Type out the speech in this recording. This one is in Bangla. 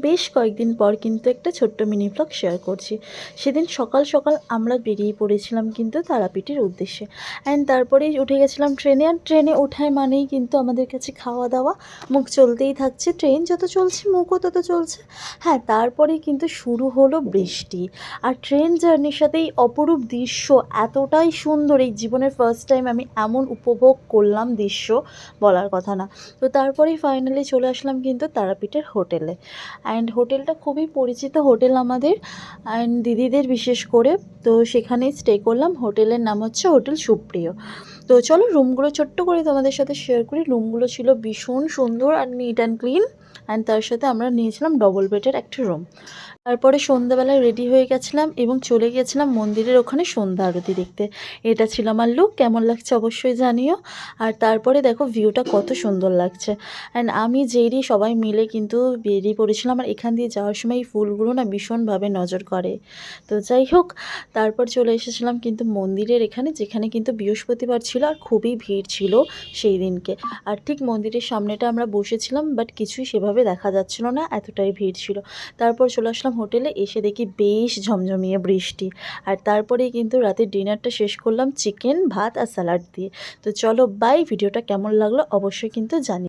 বেশ কয়েকদিন পর কিন্তু একটা ছোট্ট মিনি ব্লগ শেয়ার করছি। সেদিন সকাল সকাল আমরা বেরিয়ে পড়েছিলাম কিন্তু তারাপীঠের উদ্দেশ্যে। অ্যান্ড তারপরেই উঠে গেছিলাম ট্রেনে। আর ট্রেনে ওঠায় মানেই কিন্তু আমাদের কাছে খাওয়া দাওয়া, মুখ চলতেই থাকছে। ট্রেন যত চলছে মুখও তত চলছে। হ্যাঁ, তারপরেই কিন্তু শুরু হলো বৃষ্টি। আর ট্রেন জার্নির সাথে এই অপরূপ দৃশ্য এতটাই সুন্দর, এই জীবনের ফার্স্ট টাইম আমি এমন উপভোগ করলাম দৃশ্য, বলার কথা না। তো তারপরেই ফাইনালি চলে আসলাম কিন্তু তারাপীঠের হোটেলে। অ্যান্ড হোটেলটা খুবই পরিচিত হোটেল আমাদের, অ্যান্ড দিদিদের বিশেষ করে। তো সেখানেই স্টে করলাম। হোটেলের নাম হচ্ছে হোটেল সুপ্রিয়। তো চলো রুমগুলো ছোট্ট করে তোমাদের সাথে শেয়ার করি। রুমগুলো ছিল ভীষণ সুন্দর আর নিট অ্যান্ড ক্লিন। অ্যান্ড তার সাথে আমরা নিয়েছিলাম ডবল বেডের একটা রুম। তারপরে সন্ধ্যাবেলায় রেডি হয়ে গেছিলাম এবং চলে গিয়েছিলাম মন্দিরের ওখানে সন্ধ্যা আরতি দেখতে। এটা ছিল আমার লুক। কেমন লাগছে অবশ্যই জানিও। আর তারপরে দেখো ভিউটা কত সুন্দর লাগছে। অ্যান্ড আমি যেইরই সবাই মিলে কিন্তু বেরিয়ে পড়েছিলাম। আর এখান দিয়ে যাওয়ার সময় এই ফুলগুলো না ভীষণভাবে নজর করে। তো যাই হোক, তারপর চলে এসেছিলাম কিন্তু মন্দিরের এখানে, যেখানে কিন্তু বৃহস্পতিবার ছিল আর খুবই ভিড় ছিল সেই দিনকে। আর ঠিক মন্দিরের সামনেটা আমরা বসেছিলাম, বাট কিছুই সেভাবে দেখা যাচ্ছিল না, এতটাই ভিড় ছিল। তারপর চলে আসলাম হোটেলে। এসে দেখি বেশ ঝমঝমিয়ে বৃষ্টি। আর তারপরেই কিন্তু রাতের ডিনারটা শেষ করলাম চিকেন, ভাত আর স্যালাড দিয়ে। তো চলো বাই। ভিডিওটা কেমন লাগলো অবশ্যই কিন্তু জানি।